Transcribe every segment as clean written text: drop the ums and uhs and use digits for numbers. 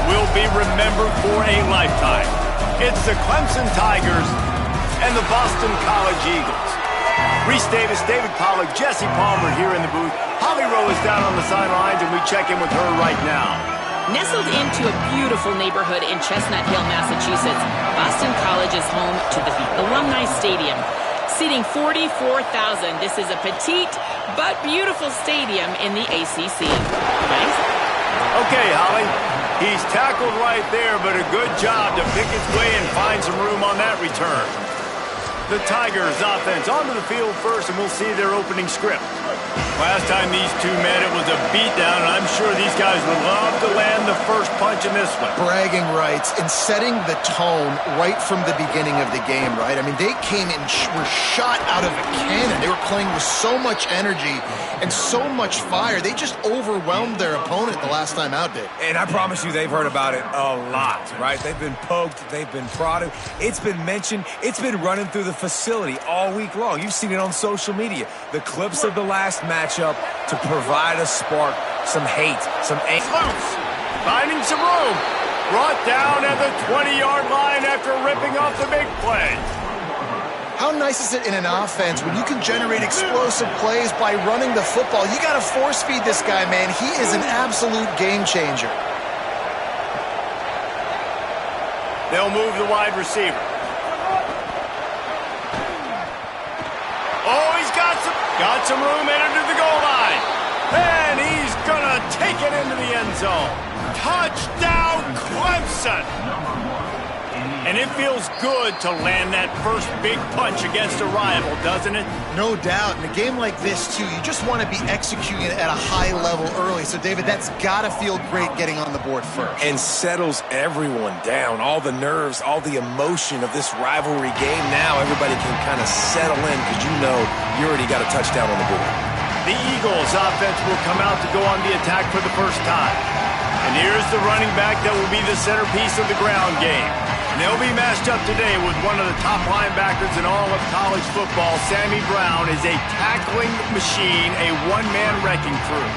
will be remembered for a lifetime. It's the Clemson Tigers and the Boston College Eagles. Reese Davis, David Pollack, Jesse Palmer here in the booth. Holly Rowe is down on the sidelines, and we check in with her right now. Nestled into a beautiful neighborhood in Chestnut Hill, Massachusetts, Boston College is home to the Alumni Stadium. Seating 44,000, this is a petite but beautiful stadium in the ACC. Nice? Okay, Holly. He's tackled right there, but a good job to pick his way and find some room on that return. The Tigers offense onto the field first, and we'll see their opening script. Last time these two met, it was a beatdown, and I'm sure these guys would love to land the first punch in this one. Bragging rights and setting the tone right from the beginning of the game, right? I mean, they came and were shot out of a cannon. They were playing with so much energy and so much fire. They just overwhelmed their opponent the last time out, Dave. And I promise you, they've heard about it a lot, right? They've been poked, they've been prodded. It's been mentioned. It's been running through the facility all week long. You've seen it on social media. The clips of the last matchup to provide a spark, some hate, some anger. Loose, finding some room. Brought down at the 20-yard line after ripping off the big play. How nice is it in an offense when you can generate explosive plays by running the football? You got to force feed this guy, man. He is an absolute game changer. They'll move the wide receiver. Oh, he's got some room headed to the goal line. And he's going to take it into the end zone. Touchdown, Clemson. And it feels good to land that first big punch against a rival, doesn't it? No doubt. In a game like this, too, you just want to be executing it at a high level early. So, David, that's got to feel great getting on the board first. And settles everyone down. All the nerves, all the emotion of this rivalry game. Now everybody can kind of settle in because you know you already got a touchdown on the board. The Eagles' offense will come out to go on the attack for the first time. And here's the running back that will be the centerpiece of the ground game. And they'll be matched up today with one of the top linebackers in all of college football. Sammy Brown is a tackling machine, a one-man wrecking crew.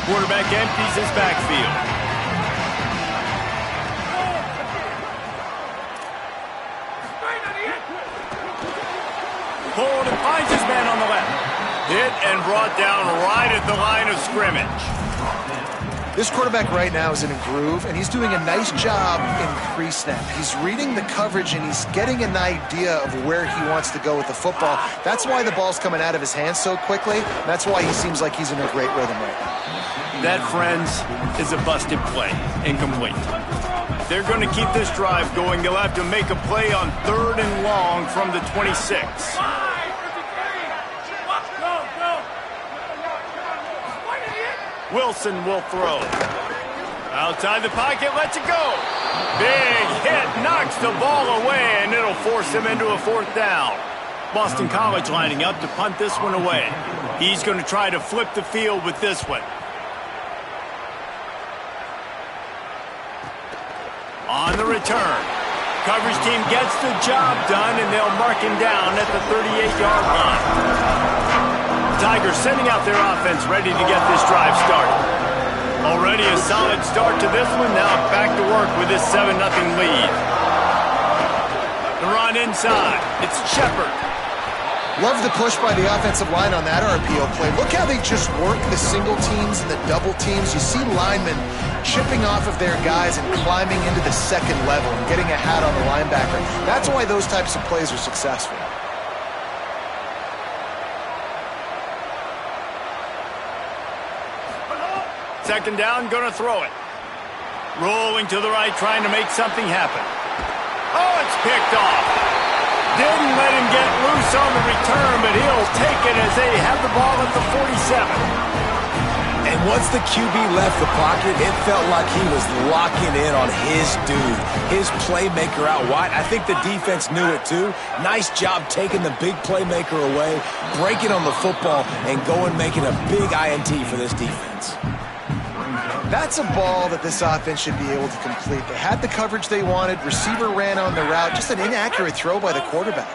Quarterback empties his backfield. Pulled and finds his man on the left. Hit and brought down right at the line of scrimmage. This quarterback right now is in a groove, and he's doing a nice job in pre-snap. He's reading the coverage, and he's getting an idea of where he wants to go with the football. That's why the ball's coming out of his hands so quickly. That's why he seems like he's in a great rhythm right now. That, friends, is a busted play. Incomplete. They're going to keep this drive going. They'll have to make a play on 3rd and long from the 26. Wilson will throw. Outside the pocket, lets it go. Big hit, knocks the ball away, and it'll force him into a 4th down. Boston College lining up to punt this one away. He's going to try to flip the field with this one. On the return, coverage team gets the job done, and they'll mark him down at the 38-yard line. Tigers sending out their offense ready to get this drive started. Already a solid start to this one. Now back to work with this 7-0 lead. The run inside. It's Shepard. Love the push by the offensive line on that RPO play. Look how they just work the single teams and the double teams. You see linemen chipping off of their guys and climbing into the second level and getting a hat on the linebacker. That's why those types of plays are successful. Second down, gonna throw it. Rolling to the right, trying to make something happen. Oh, it's picked off. Didn't let him get loose on the return, but he'll take it as they have the ball at the 47. And once the QB left the pocket, it felt like he was locking in on his dude, his playmaker out wide. I think the defense knew it too. Nice job taking the big playmaker away, breaking on the football, and going making a big INT for this defense. That's a ball that this offense should be able to complete. They had the coverage they wanted. Receiver ran on the route. Just an inaccurate throw by the quarterback.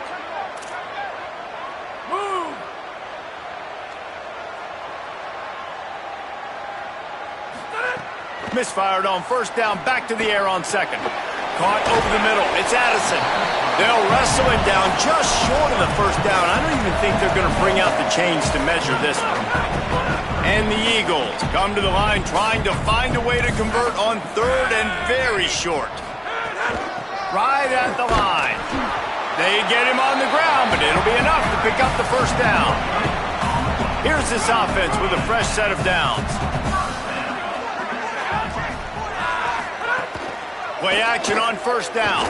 Misfired on first down, back to the air on second. Caught over the middle. It's Addison. They'll wrestle him down just short of the first down. I don't even think they're going to bring out the chains to measure this one. And the Eagles come to the line trying to find a way to convert on third and very short. Right at the line. They get him on the ground, but it'll be enough to pick up the first down. Here's this offense with a fresh set of downs. Play action on first down.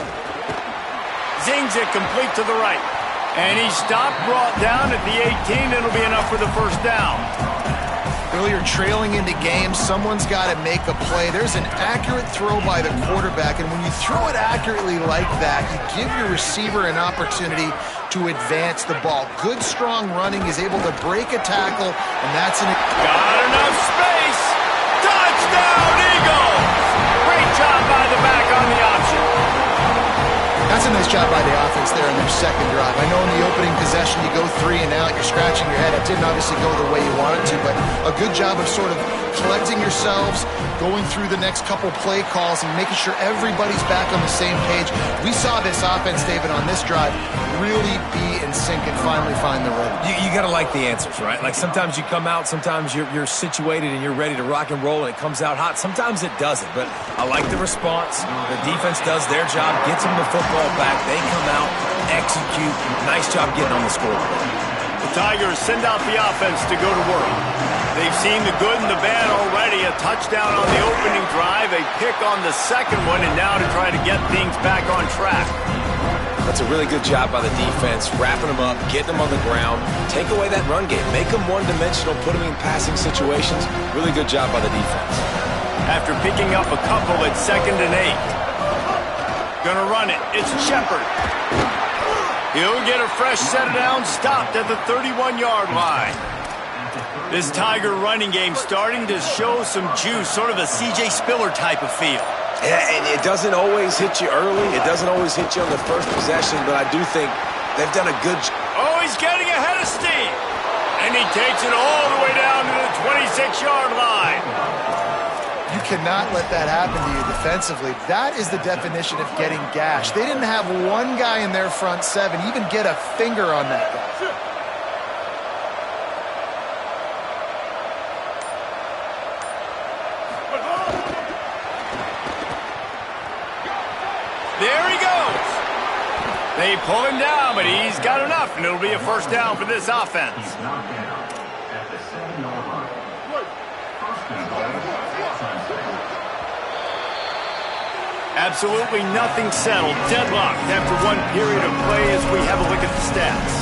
Zings it complete to the right. And he's stopped, brought down at the 18. It'll be enough for the first down. Earlier, trailing into games, someone's got to make a play. There's an accurate throw by the quarterback, and when you throw it accurately like that, you give your receiver an opportunity to advance the ball. Good, strong running is able to break a tackle, and that's an... Got enough space! Touchdown, Eagles! Great job by the back on the option. That's a nice job by the offense there in their second drive. I know in the opening possession you go 3 and out, you're scratching your head. It didn't obviously go the way you wanted to, but a good job of sort of collecting yourselves, going through the next couple play calls and making sure everybody's back on the same page. We saw this offense, David, on this drive really be in sync and finally find the rhythm. You got to like the answers, right? Like sometimes you come out, sometimes you're situated and you're ready to rock and roll and it comes out hot. Sometimes it doesn't, but I like the response. The defense does their job, gets them the football back. They come out, execute. Nice job getting on the scoreboard. The Tigers send out the offense to go to work. They've seen the good and the bad already. A touchdown on the opening drive, a pick on the second one, and now to try to get things back on track. That's a really good job by the defense, wrapping them up, getting them on the ground, take away that run game, make them one-dimensional, put them in passing situations. Really good job by the defense. After picking up a couple at 2nd and 8. Gonna run it. It's Shepard. He'll get a fresh set of downs, stopped at the 31-yard line. This Tiger running game starting to show some juice, sort of a C.J. Spiller type of feel. Yeah, and it doesn't always hit you early. It doesn't always hit you on the first possession, but I do think they've done a good job. Oh, he's getting ahead of steam. And he takes it all the way down to the 26-yard line. You cannot let that happen to you defensively. That is the definition of getting gashed. They didn't have one guy in their front 7 even get a finger on that guy. There he goes. They pull him down, but he's got enough, and it'll be a first down for this offense. Absolutely nothing settled. Deadlocked after one period of play as we have a look at the stats.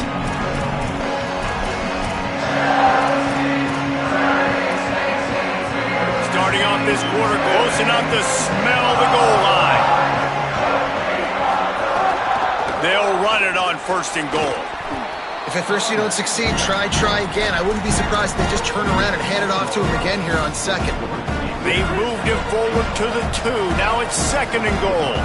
Starting off this quarter, close enough to smell the goal line. They'll run it on 1st and goal. If at first you don't succeed, try again. I wouldn't be surprised if they just turn around and hand it off to him again here on 2nd. They moved him forward to the 2. Now it's 2nd and goal.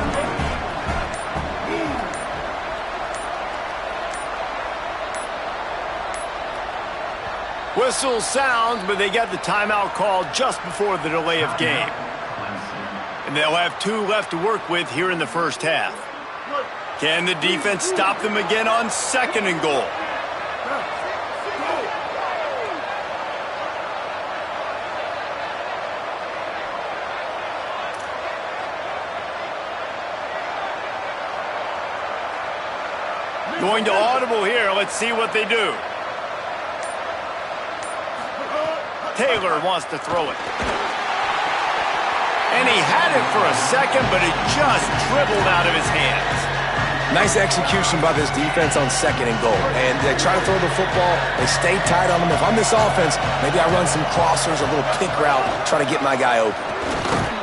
Whistle sounds, but they get the timeout called just before the delay of game. And they'll have 2 left to work with here in the first half. Can the defense stop them again on 2nd and goal? Going to audible here. Let's see what they do. Taylor wants to throw it. And he had it for a second, but it just dribbled out of his hands. Nice execution by this defense on 2nd and goal. And they try to throw the football. They stay tight on them. If I'm this offense, maybe I run some crossers, a little pick route, try to get my guy open.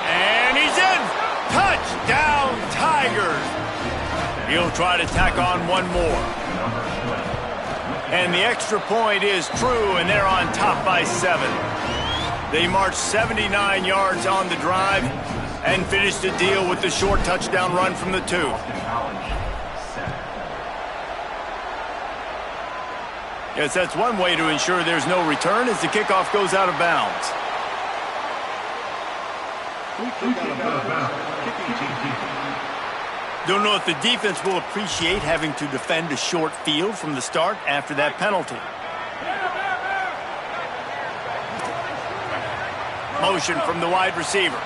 And he's in. Touchdown, Tigers. He'll try to tack on one more. And the extra point is true, and they're on top by 7. They marched 79 yards on the drive and finished the deal with the short touchdown run from the 2. Yes, that's one way to ensure there's no return as the kickoff goes out of bounds. Don't know if the defense will appreciate having to defend a short field from the start after that penalty. Motion from the wide receiver.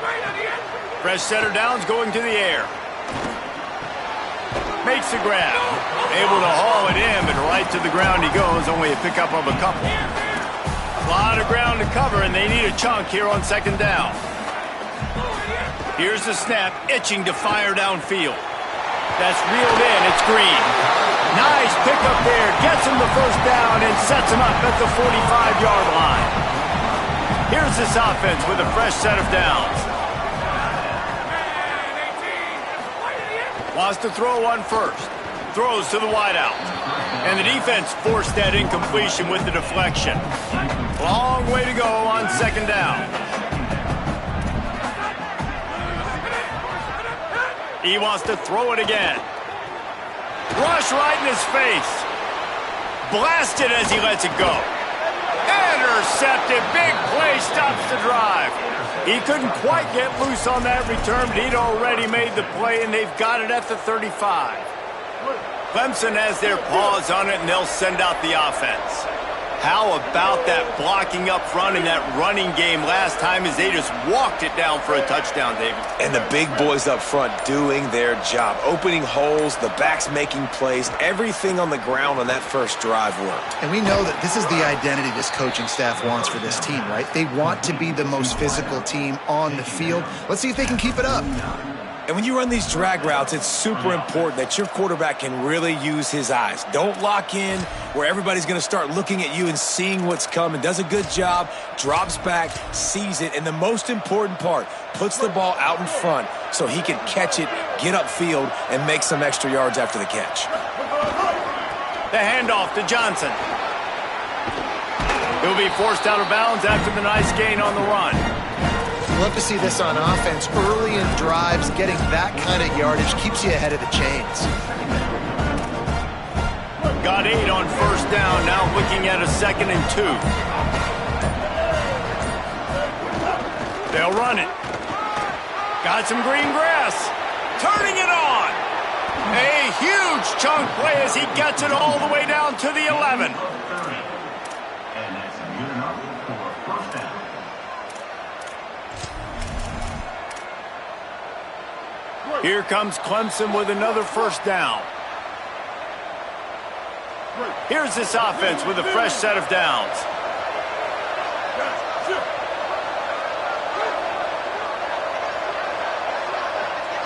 Fresh setter downs going to the air. Makes the grab. Able to haul it in, but right to the ground he goes. Only a pickup of a couple. A lot of ground to cover, and they need a chunk here on second down. Here's the snap, itching to fire downfield. That's reeled in. It's Green. Nice pickup there. Gets him the first down and sets him up at the 45-yard line. Here's this offense with a fresh set of downs. Wants to throw one first. Throws to the wideout. And the defense forced that incompletion with the deflection. Long way to go on second down. He wants to throw it again. Rush right in his face. Blasted as he lets it go. Intercepted. Big play stops the drive. He couldn't quite get loose on that return, but he'd already made the play, and they've got it at the 35. Clemson has their paws on it, and they'll send out the offense. How about that blocking up front in that running game last time as they just walked it down for a touchdown, David? And the big boys up front doing their job. Opening holes, the backs making plays, everything on the ground on that first drive worked. And we know that this is the identity this coaching staff wants for this team, right? They want to be the most physical team on the field. Let's see if they can keep it up. And when you run these drag routes, it's super important that your quarterback can really use his eyes. Don't lock in where everybody's going to start looking at you and seeing what's coming. Does a good job, drops back, sees it, and the most important part, puts the ball out in front so he can catch it, get upfield, and make some extra yards after the catch. The handoff to Johnson. He'll be forced out of bounds after the nice gain on the run. Love to see this on offense. Early in drives, getting that kind of yardage keeps you ahead of the chains. Got 8 on first down, now looking at a 2nd and 2. They'll run it. Got some green grass. Turning it on. A huge chunk play as he gets it all the way down to the 11. Here comes Clemson with another first down. Here's this offense with a fresh set of downs.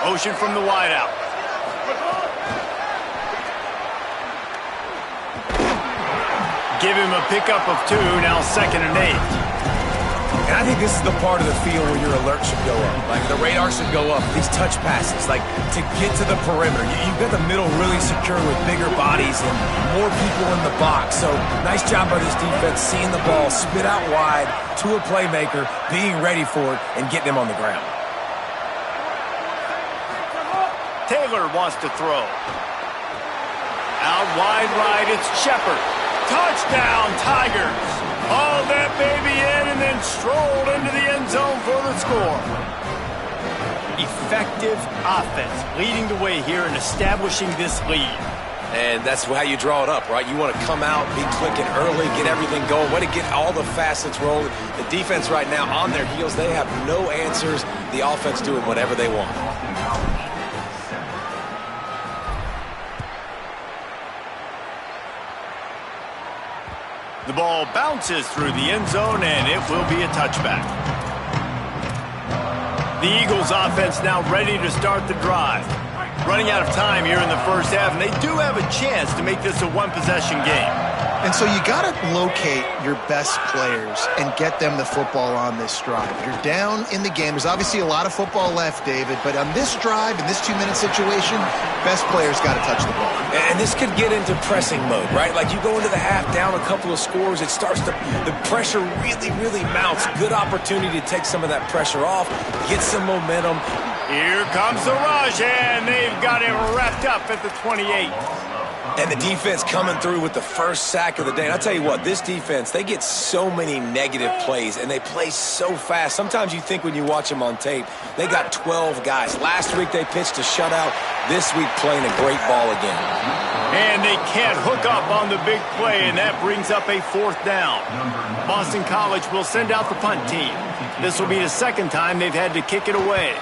Motion from the wideout. Give him a pickup of 2, now 2nd and 8. And I think this is the part of the field where your alert should go up. Like, the radar should go up. These touch passes, like, to get to the perimeter. You've got the middle really secure with bigger bodies and more people in the box. So, nice job by this defense, seeing the ball spit out wide to a playmaker, being ready for it, and getting him on the ground. Taylor wants to throw. Out wide right, it's Shepard. Touchdown, Tigers. Hauled that baby in and then strolled into the end zone for the score. Effective offense leading the way here and establishing this lead. And that's how you draw it up, right? You want to come out, be clicking early, get everything going, way to get all the facets rolling. The defense right now on their heels, they have no answers. The offense doing whatever they want. The ball bounces through the end zone, and it will be a touchback. The Eagles offense now ready to start the drive. Running out of time here in the first half, and they do have a chance to make this a one-possession game. And so you got to locate your best players and get them the football on this drive. You're down in the game. There's obviously a lot of football left, David, but on this drive, in this 2-minute situation, best players got to touch the ball. And this could get into pressing mode, right? Like, you go into the half down a couple of scores, it starts to, the pressure really, really mounts. Good opportunity to take some of that pressure off, get some momentum. Here comes the rush, and they've got him wrapped up at the 28. And the defense coming through with the first sack of the day. And I'll tell you what, this defense, they get so many negative plays, and they play so fast. Sometimes you think when you watch them on tape, they got 12 guys. Last week they pitched a shutout. This week playing a great ball again. And they can't hook up on the big play, and that brings up a 4th down. Boston College will send out the punt team. This will be the second time they've had to kick it away.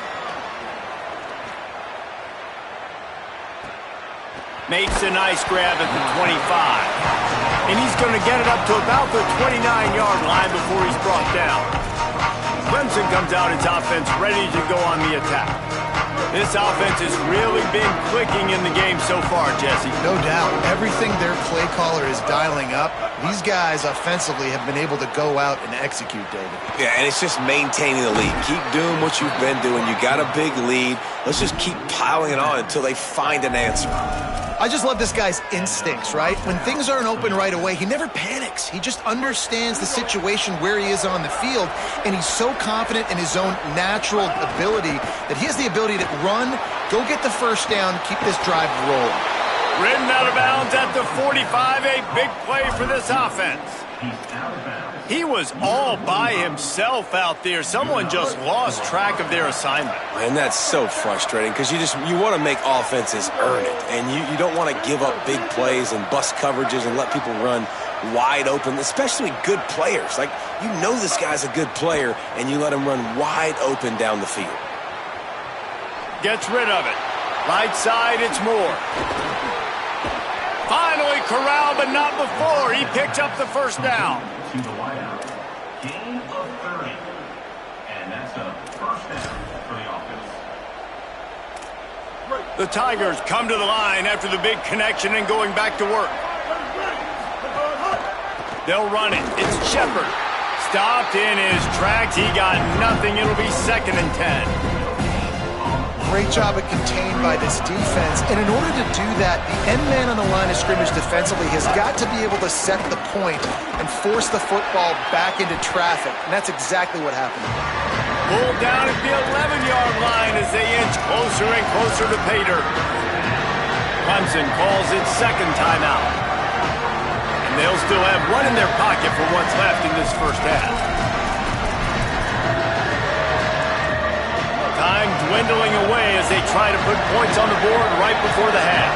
Makes a nice grab at the 25. And he's going to get it up to about the 29-yard line before he's brought down. Clemson comes out its offense ready to go on the attack. This offense has really been clicking in the game so far, Jesse. No doubt. Everything their play caller is dialing up, these guys offensively have been able to go out and execute, David. Yeah, and it's just maintaining the lead. Keep doing what you've been doing. You got a big lead. Let's just keep piling it on until they find an answer. I just love this guy's instincts, right? When things aren't open right away, he never panics. He just understands the situation where he is on the field, and he's so confident in his own natural ability that he has the ability to run, go get the first down, keep this drive rolling. Ridden out of bounds at the 45, a big play for this offense. He was all by himself out there. Someone just lost track of their assignment. And that's so frustrating because you want to make offenses earn it. And you don't want to give up big plays and bust coverages and let people run wide open, especially good players. Like, you know this guy's a good player, and you let him run wide open down the field. Gets rid of it. Right side, it's Moore. Finally corralled, but not before. He picks up the first down. To the wideout. Gain of 30. And that's a first down for the offense. The Tigers come to the line after the big connection and going back to work. They'll run it. It's Shepard. Stopped in his tracks. He got nothing. It'll be 2nd and 10. Great job at contained by this defense. And in order to do that, the end man on the line of scrimmage defensively has got to be able to set the point and force the football back into traffic. And that's exactly what happened. Pulled down at the 11-yard line as they inch closer and closer to pay dirt. Clemson calls its 2nd timeout. And they'll still have one in their pocket for what's left in this first half. Time dwindling away as they try to put points on the board right before the half.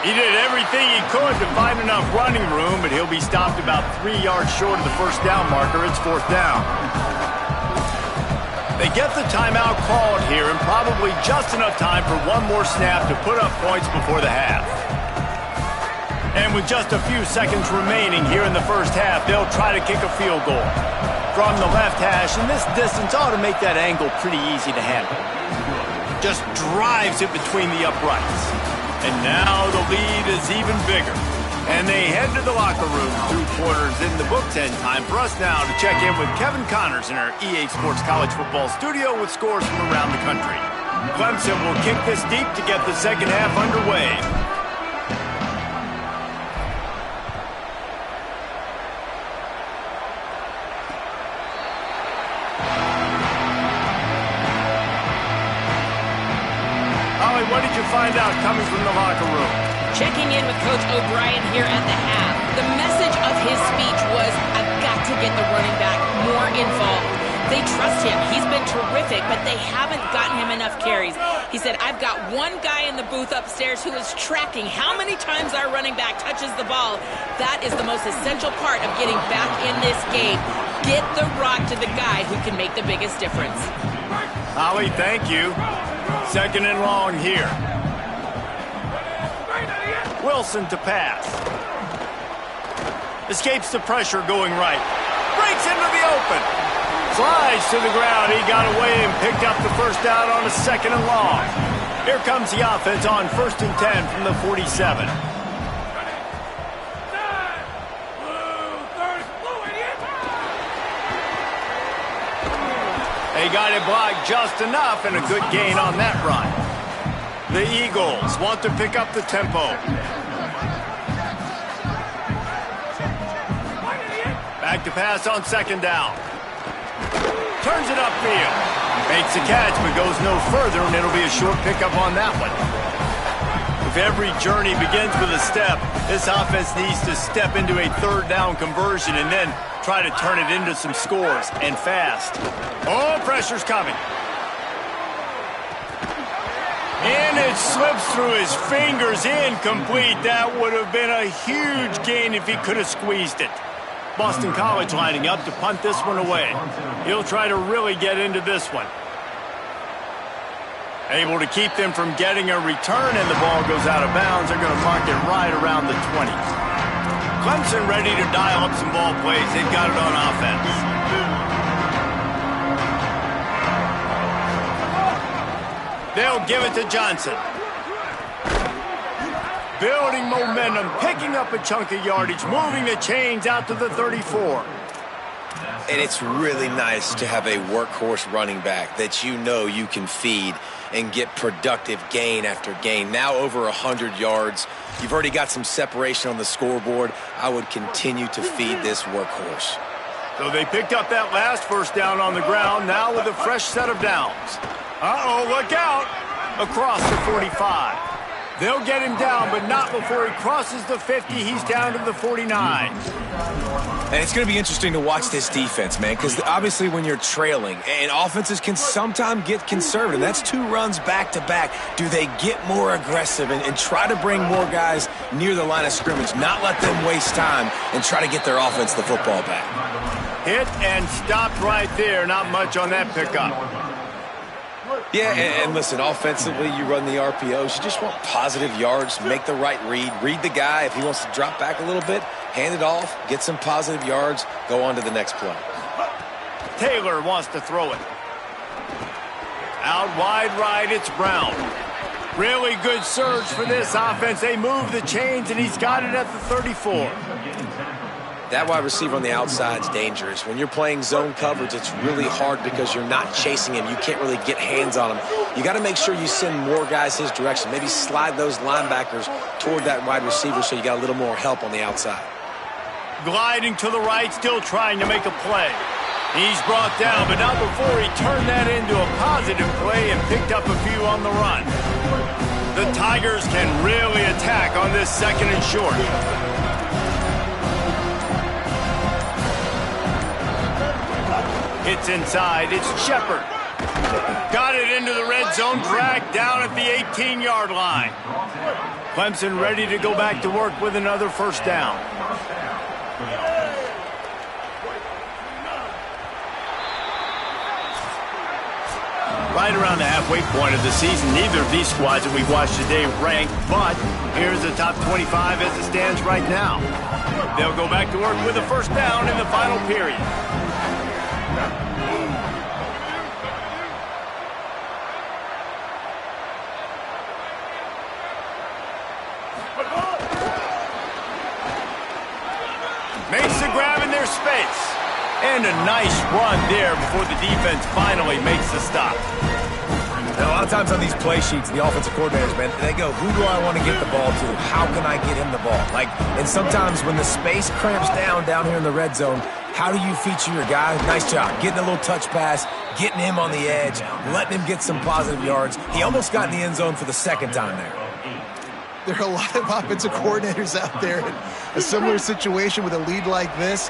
He did everything he could to find enough running room, but he'll be stopped about 3 yards short of the first down marker. It's 4th down. They get the timeout called here, and probably just enough time for one more snap to put up points before the half. And with just a few seconds remaining here in the first half, they'll try to kick a field goal. From the left hash, and this distance ought to make that angle pretty easy to handle. Just drives it between the uprights. And now the lead is even bigger. And they head to the locker room through quarters in the books. And time for us now to check in with Kevin Connors in our EA Sports College Football studio with scores from around the country. Clemson will kick this deep to get the second half underway. Holly, what did you find out coming from the locker room? Checking in with Coach O'Brien here at the half. The message of his speech was, I've got to get the running back more involved. They trust him. He's been terrific, but they haven't gotten him enough carries. He said, I've got one guy in the booth upstairs who is tracking how many times our running back touches the ball. That is the most essential part of getting back in this game. Get the rock to the guy who can make the biggest difference. Holly, thank you. 2nd and long here. Wilson to pass. Escapes the pressure going right. Breaks into the open. Slides to the ground. He got away and picked up the first down on a 2nd and long. Here comes the offense on 1st and 10 from the 47. They got it blocked just enough and a good gain on that run. The Eagles want to pick up the tempo. Back to pass on second down. Turns it upfield. Makes the catch, but goes no further, and it'll be a short pickup on that one. If every journey begins with a step, this offense needs to step into a third down conversion and then try to turn it into some scores, and fast. Oh, pressure's coming. And it slips through his fingers, incomplete. That would have been a huge gain if he could have squeezed it. Boston College lining up to punt this one away. He'll try to really get into this one. Able to keep them from getting a return, and the ball goes out of bounds. They're going to mark it right around the 20. Clemson ready to dial up some ball plays. They've got it on offense. They'll give it to Johnson. Building momentum, picking up a chunk of yardage, moving the chains out to the 34. And it's really nice to have a workhorse running back that you know you can feed and get productive gain after gain. Now over 100 yards. You've already got some separation on the scoreboard. I would continue to feed this workhorse. So they picked up that last first down on the ground, now with a fresh set of downs. Uh-oh, look out! Across the 45. They'll get him down, but not before he crosses the 50. He's down to the 49. And it's going to be interesting to watch this defense, man, because obviously when you're trailing, and offenses can sometimes get conservative. That's 2 runs back-to-back. Do they get more aggressive and try to bring more guys near the line of scrimmage, not let them waste time, and try to get their offense the football back? Hit and stopped right there. Not much on that pickup. Yeah, and listen, offensively, you run the RPOs. You just want positive yards, make the right read the guy. If he wants to drop back a little bit, hand it off, get some positive yards, go on to the next play. Taylor wants to throw it. Out wide right, it's Brown. Really good surge for this offense. They move the chains, and he's got it at the 34. That wide receiver on the outside is dangerous. When you're playing zone coverage, it's really hard because you're not chasing him. You can't really get hands on him. You got to make sure you send more guys his direction. Maybe slide those linebackers toward that wide receiver so you got a little more help on the outside. Gliding to the right, still trying to make a play. He's brought down, but not before he turned that into a positive play and picked up a few on the run. The Tigers can really attack on this second and short. It's inside. It's Shepard. Got it into the red zone, dragged down at the 18-yard line. Clemson ready to go back to work with another first down. Right around the halfway point of the season, neither of these squads that we've watched today ranked, but here's the top 25 as it stands right now. They'll go back to work with a first down in the final period. Makes the grab in their space. And a nice run there before the defense finally makes the stop. Now, a lot of times on these play sheets, the offensive coordinators, man, they go, who do I want to get the ball to? How can I get him the ball? And sometimes when the space cramps down here in the red zone, how do you feature your guy? Nice job. Getting a little touch pass, getting him on the edge, letting him get some positive yards. He almost got in the end zone for the second time there. There are a lot of offensive coordinators out there in a similar situation with a lead like this.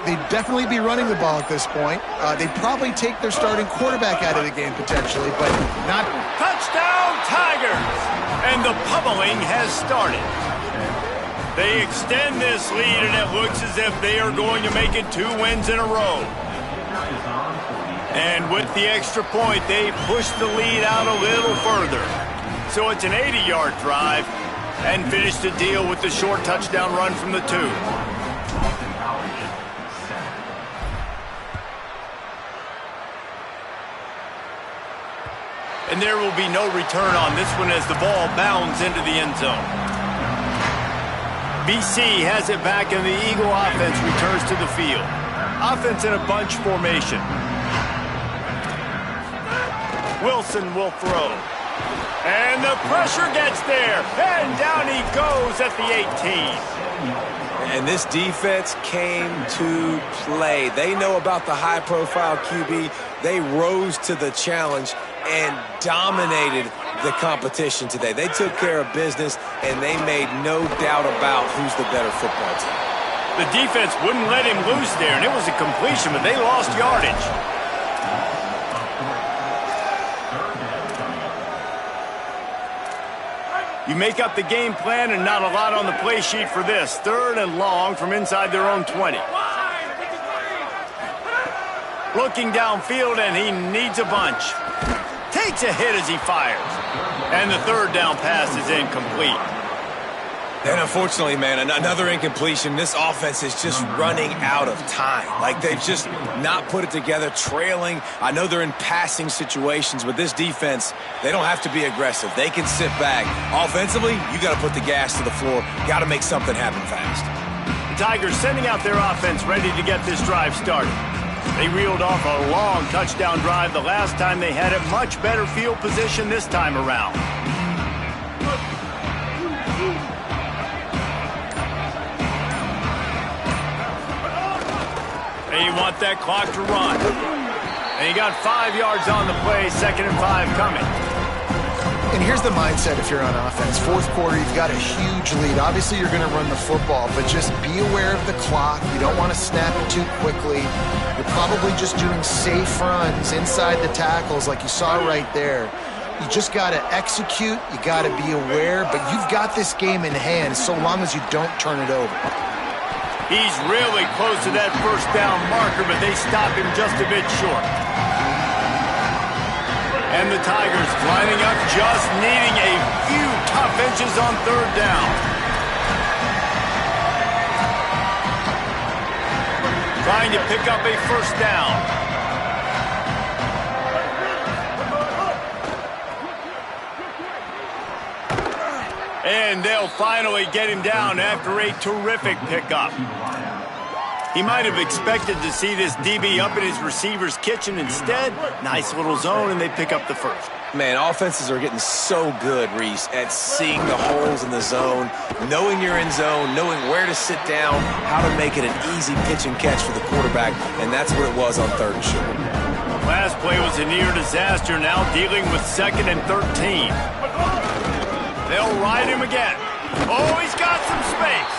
They'd definitely be running the ball at this point. They'd probably take their starting quarterback out of the game potentially, but not. Touchdown, Tigers! And the pummeling has started. They extend this lead, and it looks as if they are going to make it 2 wins in a row. And with the extra point, they push the lead out a little further. So it's an 80-yard drive, and finish the deal with the short touchdown run from the 2. And there will be no return on this one as the ball bounds into the end zone. BC has it back, and the Eagle offense returns to the field. Offense in a bunch formation. Wilson will throw. And the pressure gets there, and down he goes at the 18. And this defense came to play. They know about the high-profile QB. They rose to the challenge and dominated the competition today. They took care of business, and they made no doubt about who's the better football team. The defense wouldn't let him loose there, and it was a completion, but they lost yardage. You make up the game plan and not a lot on the play sheet for this. 3rd and long from inside their own 20. Looking downfield, and he needs a bunch. Takes a hit as he fires. And the 3rd down pass is incomplete. And unfortunately, man, another incompletion. This offense is just running out of time. Like, they've just not put it together, trailing. I know they're in passing situations, but this defense, they don't have to be aggressive. They can sit back. Offensively, you got to put the gas to the floor. Got to make something happen fast. The Tigers sending out their offense ready to get this drive started. They reeled off a long touchdown drive the last time they had it. Much better field position this time around. They want that clock to run. And he got 5 yards on the play, 2nd and 5 coming. And here's the mindset if you're on offense. 4th quarter, you've got a huge lead. Obviously, you're going to run the football, but just be aware of the clock. You don't want to snap it too quickly. You're probably just doing safe runs inside the tackles like you saw right there. You just got to execute. You got to be aware, but you've got this game in hand so long as you don't turn it over. He's really close to that 1st down marker, but they stop him just a bit short. And the Tigers lining up, just needing a few tough inches on 3rd down. Trying to pick up a 1st down. And they'll finally get him down after a terrific pickup. He might have expected to see this DB up in his receiver's kitchen. Instead, nice little zone, and they pick up the 1st. Man, offenses are getting so good, Reese, at seeing the holes in the zone, knowing you're in zone, knowing where to sit down, how to make it an easy pitch and catch for the quarterback, and that's what it was on 3rd and short. Last play was a near disaster, now dealing with 2nd and 13. They'll ride him again. Oh, he's got some space.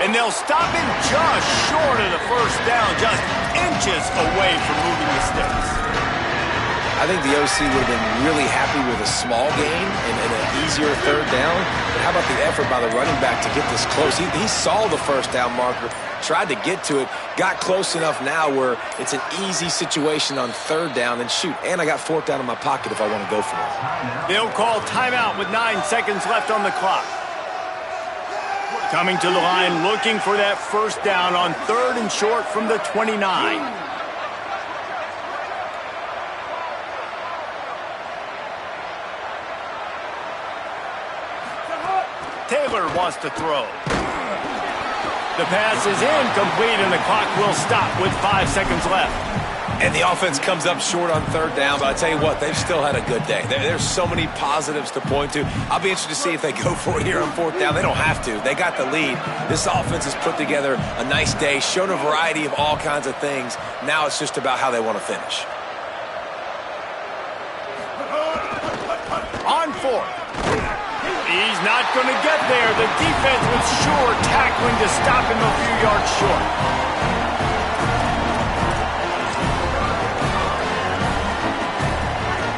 And they'll stop him just short of the 1st down, just inches away from moving the sticks. I think the OC would have been really happy with a small gain and an easier 3rd down. But how about the effort by the running back to get this close? He saw the 1st down marker, tried to get to it, got close enough now where it's an easy situation on 3rd down. And shoot, and I got 4th down in my pocket if I want to go for it. They'll call timeout with 9 seconds left on the clock. Coming to the line, looking for that 1st down on 3rd and short from the 29. Taylor wants to throw. The pass is incomplete, and the clock will stop with 5 seconds left. And the offense comes up short on 3rd down, but I tell you what, they've still had a good day. There's so many positives to point to. I'll be interested to see if they go for it here on 4th down. They don't have to. They got the lead. This offense has put together a nice day, shown a variety of all kinds of things. Now it's just about how they want to finish. On 4th. He's not going to get there. The defense was sure tackling to stop him a few yards short.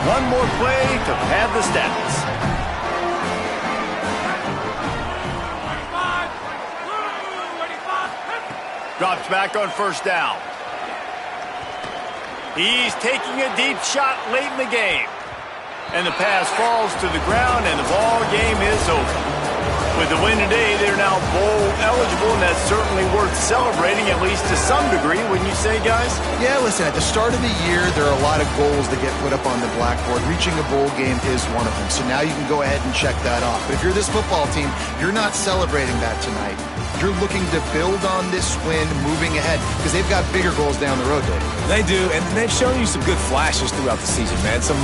One more play to pad the stats. Drops back on 1st down. He's taking a deep shot late in the game. And the pass falls to the ground, and the ball game is over. With the win today, they're now bowl eligible, and that's certainly worth celebrating, at least to some degree, wouldn't you say, guys? Yeah, listen, at the start of the year, there are a lot of goals that get put up on the blackboard. Reaching a bowl game is one of them, so now you can go ahead and check that off. But if you're this football team, you're not celebrating that tonight. You're looking to build on this win moving ahead because they've got bigger goals down the road, Dave. They do, and they've shown you some good flashes throughout the season, man. Some